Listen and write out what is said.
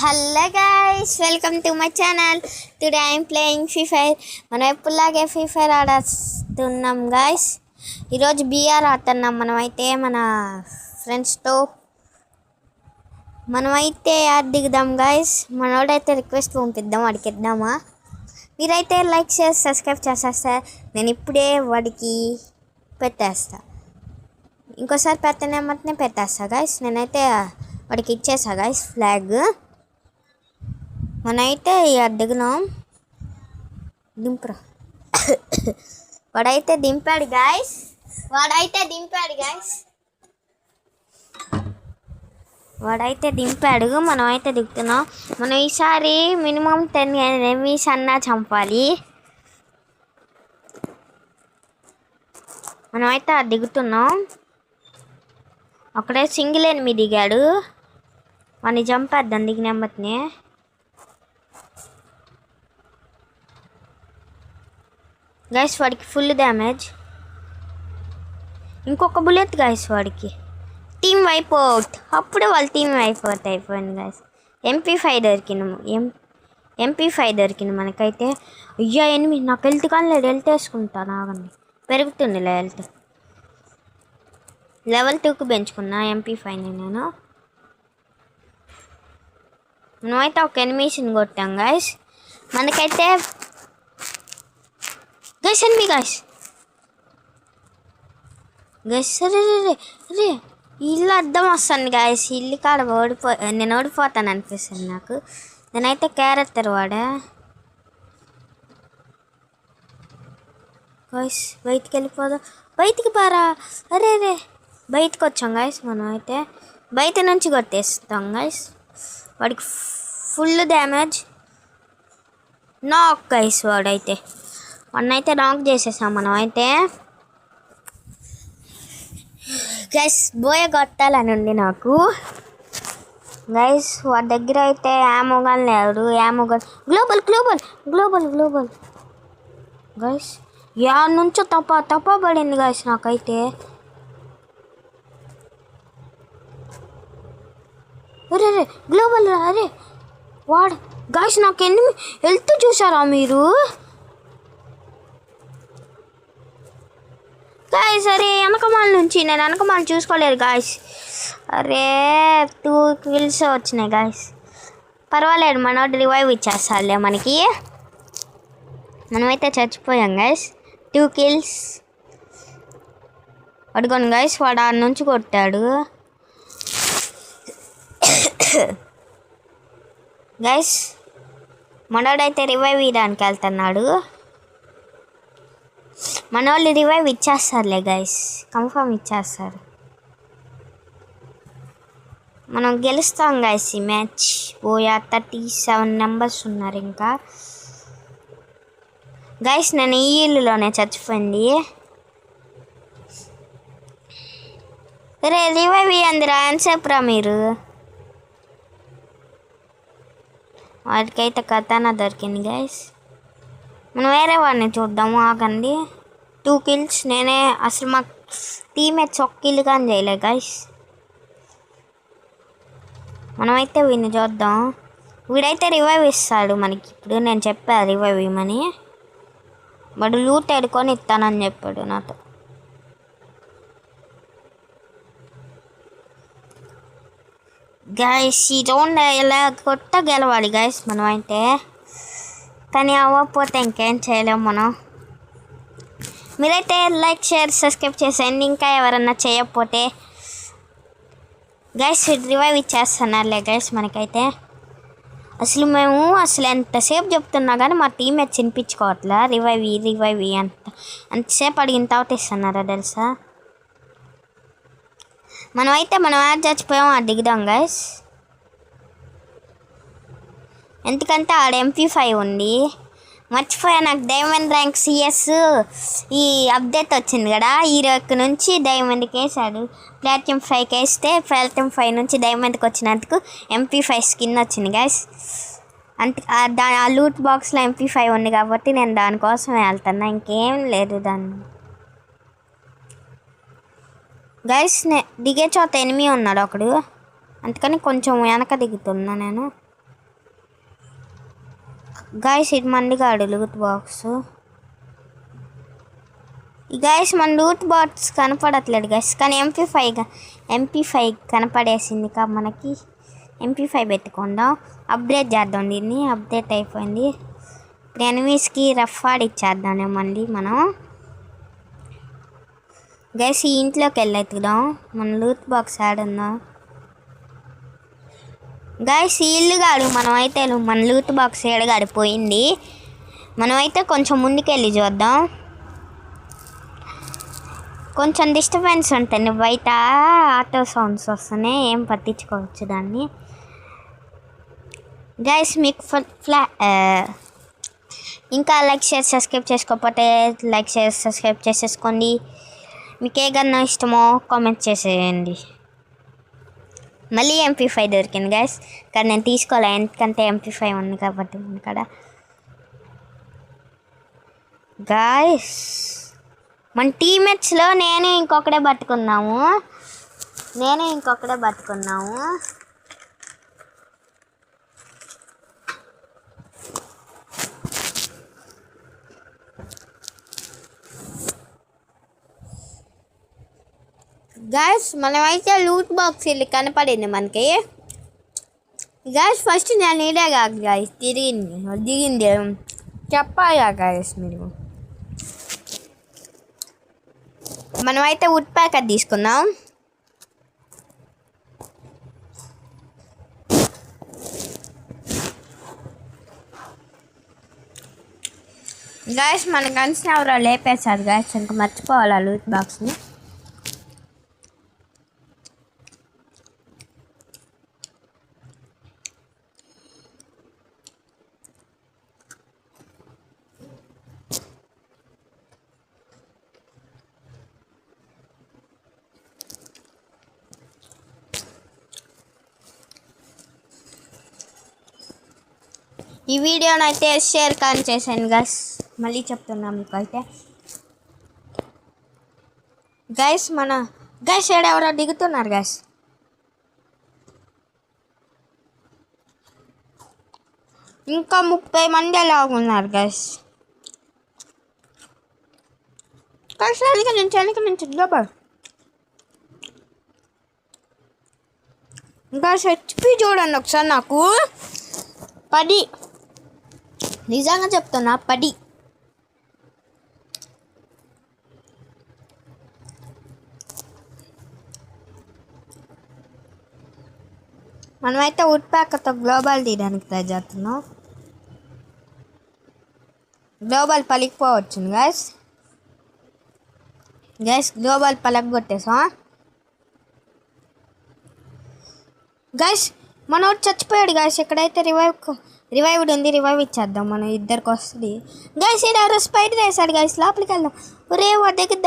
Hello guys, welcome to my channel. Today I'm playing free fire. మనం ఎప్పుడులాగే free fire ఆడుతున్నాం guys. ఈరోజు BR ఆడుతున్నాం. మనమైతే మన ఫ్రెండ్స్తో మనమైతే దిగుదాం గైస్. మనోడైతే రిక్వెస్ట్ పంపిద్దాం, అడిగిద్దామా. మీరైతే లైక్ చేసి సబ్స్క్రైబ్ చేసేస్తా. నేను ఇప్పుడే వాడికి పెట్టేస్తా. ఇంకోసారి పెట్టనేమంటనే పెట్టేస్తా గైస్. నేనైతే వాడికి ఇచ్చేసా గైస్ ఫ్లాగ్. మనైతే దిగునాం. దింపురా. వాడైతే దింపాడు గాయస్. మనం అయితే దిగుతున్నాం. మనం ఈసారి మినిమం 10 ఎనిమీస్ అన్నా చంపాలి. మనమైతే దిగుతున్నాం. అక్కడే సింగిల్ ఎనిమి దిగాడు. వాడిని చంపేద్దాం దిగినమ్మతినే. గైస్ వాడికి ఫుల్ డ్యామేజ్. ఇంకొక బుల్లెట్ గైస్ వాడికి. Team wipe out. అప్పుడే వాళ్ళ టీమ్ వైప్ అవుట్ అయిపోయింది గైస్. MP5 దొరికింది మనకైతే. అయ్యా ఎనిమి నాకు హెల్త్ కానీ లేదు. హెల్త్ వేసుకుంటాను ఆగండి. పెరుగుతుందిలే హెల్త్. లెవెల్ 2కి పెంచుకున్నా MP5ని నేను. మనమైతే ఒక ఎనిమిషన్ కొట్టాం గైస్. మనకైతే గైస్ ఎనిమి గైస్ రే ఇల్లు అర్థం వస్తుంది గైస్. ఇల్లు కాడ నేను ఓడిపోతాను అనిపిస్తుంది నాకు. నేనైతే క్యారెక్టర్ వాడా గైస్. బయటికి వెళ్ళిపోదా. బయటికి పారా. అరే బయటకు వచ్చాం గైస్. మనం అయితే బయట నుంచి కొట్టేస్తాం గైస్. వాడికి ఫుల్ డ్యామేజ్. నాక్ గైస్. వాడైతే నాక్ చేసేసాం మనం అయితే. గైస్ బోయ కొట్టాలని ఉంది నాకు గైస్. వాడి దగ్గర అయితే యామోగాన్ లేడు. Global guys. యా నుంచో తప్ప పడింది గైస్ నాకైతే. అరే గ్లోబల్ అరే వాడు గైస్. నాకు ఎన్ని హెల్త్ చూసారా మీరు గాయస్? అరే నేను వెనకమాల చూసుకోలేదు గాయస్. అరే 2 kills వచ్చినాయి గాయస్. పర్వాలేదు, మనోడు రివైవ్ ఇచ్చేస్తాడులే మనకి. మనమైతే చచ్చిపోయాం గాయస్. 2 kills అడుగుని గాయస్. వాడు ఆడ నుంచి కొట్టాడు గాయస్. మనోడైతే రివైవ్ ఇవ్వడానికి వెళ్తున్నాడు. మన వాళ్ళు రివైవ్ ఇచ్చేస్తారులే గైస్. కన్ఫర్మ్ ఇచ్చేస్తారు. మనం గెలుస్తాం గైస్ ఈ మ్యాచ్. ఓయా 37 మెంబర్స్ ఉన్నారు ఇంకా గైస్. నేను ఈ ఇల్లులోనే చచ్చిపోయింది. రివైవ్ ఇవ్వండిరా. ఎంతసేపురా మీరు? వాడికైతే కథానా దొరికింది గైస్. మనం వేరే వాడిని చూద్దాము ఆగండి. 2 kills నేనే. అసలు మా టీమేట్స్ ఒక్క కిల్ కానీ చేయలే గైస్. మనమైతే వీడిని చూద్దాం. వీడైతే రివైవ్ ఇస్తాడు మనకి. ఇప్పుడు నేను చెప్పా రివైవ్ ఇవ్వమని. వాడు లూట్ ఎడుకొని ఇస్తానని చెప్పాడు నాతో. గైస్ ఈ రౌండ్ ఇలా కొట్ట గెలవాలి గైస్ మనమైతే. కానీ అవ్వకపోతే ఇంకేం చేయలేము మనం. మీరైతే లైక్ షేర్ సబ్స్క్రైబ్ చేసేయండి. ఇంకా ఎవరన్నా చేయకపోతే గైస్ రివైవ్ ఇచ్చేస్తున్నారులే గైస్ మనకైతే. మేము ఎంతసేపు చెప్తున్నా కానీ మా టీమేట్స్ వినిపించుకోవట్లే. రివైవ్ అంతసేపు అడిగిన తర్వాత ఇస్తున్నారా తెలుసా. మనమైతే మనం యాడ్ చచ్చిపోయాము. అది దిగుదాం గైస్. ఎందుకంటే ఆడ MP5 ఉంది. మర్చిపోయా. నాకు డైమండ్ ర్యాంక్ CS ఈ అప్డేట్ వచ్చింది కదా. హీరోకి నుంచి డైమండ్కి వేసాడు. ప్లాటినం 5కి వేస్తే ప్లాటినం 5 నుంచి డైమండ్కి వచ్చినందుకు MP5 స్కిన్ వచ్చింది గైస్. ఆ లూట్ బాక్స్లో MP5 ఉంది కాబట్టి నేను దానికోసం వెళ్తున్నా. ఇంకేం లేదు దాన్ని గైస్. దిగే చోట ఎనిమి ఉన్నాడు ఒకడు. అందుకని కొంచెం వెనక దిగుతున్నా నేను. గాయస్ ఇది మండిగాడు లూట్ బాక్స్. గాయస్ మన లూట్ బాక్స్ కనపడట్లేదు గాయస్, కానీ MP5 కనపడేసింది మనకి. MP5 పెట్టుకుందాం, అప్డేట్ చేద్దాం దీన్ని. అప్డేట్ అయిపోయింది. ఇప్పుడు ఎనిమీస్కి రఫ్ ఆడిచ్చేద్దాం మళ్ళీ మనం. గైస్ ఈ ఇంట్లోకి వెళ్ళెత్తుదాం, మన లూట్ బాక్స్ ఆడుందాం. గైస్ ఈ ఇల్లు కాడు, మనమైతే మన లూట్ బాక్స్ ఏడగాడిపోయింది. మనమైతే కొంచెం ముందుకెళ్ళి చూద్దాం. కొంచెం డిస్టర్బెన్స్ ఉంటుంది బయట, ఆటో సౌండ్స్ వస్తున్నాయి, ఏం పట్టించుకోవచ్చు దాన్ని. గైస్ మీకు ఇంకా లైక్ షేర్ సబ్స్క్రైబ్ చేసుకోకపోతే లైక్ షేర్ సబ్స్క్రైబ్ చేసేసుకోండి. మీకు ఏ గన్నా ఇష్టమో కామెంట్ చేసేయండి. మళ్ళీ MP5 దొరికింది గైస్, కానీ నేను తీసుకోలే ఎందుకంటే MP5 ఉంది కాబట్టి ఇక్కడ. గైస్ మన టీమేట్స్లో నేను ఇంకొకడే పట్టుకున్నాము. గాయస్ మనమైతే లూట్ బాక్స్ ఇల్లు కనపడింది మనకి. గాయస్ ఫస్ట్ నేను ఇదే కాదు గాయస్ దిగింది చెప్పాలా గాయస్ మీరు. మనమైతే వుడ్ ప్యాకెట్ తీసుకుందాం. గాయస్ మన గన్స్ ఎవరో లేపేశారు గాయస్, ఇంకా మర్చిపోవాలి ఆ లూట్ బాక్స్ని. ఈ వీడియోని అయితే షేర్ కానీ చేశాను గైస్, మళ్ళీ చెప్తున్నాం మీకు అయితే. గైస్ గైస్ ఎవరో దిగుతున్నారు గైస్. ఇంకా 30 మంది అలాగ ఉన్నారు గైస్. గైస్ వెనక నుంచి లోపల గైస్ HP చూడండి ఒకసారి, నాకు 10 నిజంగా చెప్తున్నా 10. మనమైతే వుడ్ ప్యాక్తో గ్లోబల్ తీయడానికి ట్రై చేస్తున్నాం. గ్లోబల్ పలికిపోవచ్చు గైస్ గ్లోబల్ పలగొట్టేసాం. గైస్ మనోడు చచ్చిపోయాడు గైస్. ఎక్కడైతే రివైవ్డ్ ఉంది, రివైవ్ ఇచ్చేద్దాం, మనం ఇద్దరికి వస్తుంది. గైస్ ఈడ ఎవరో స్పైడర్ వేసాడు గైస్, లోపలికి వెళ్దాం. ఒరే వాడి దగ్గర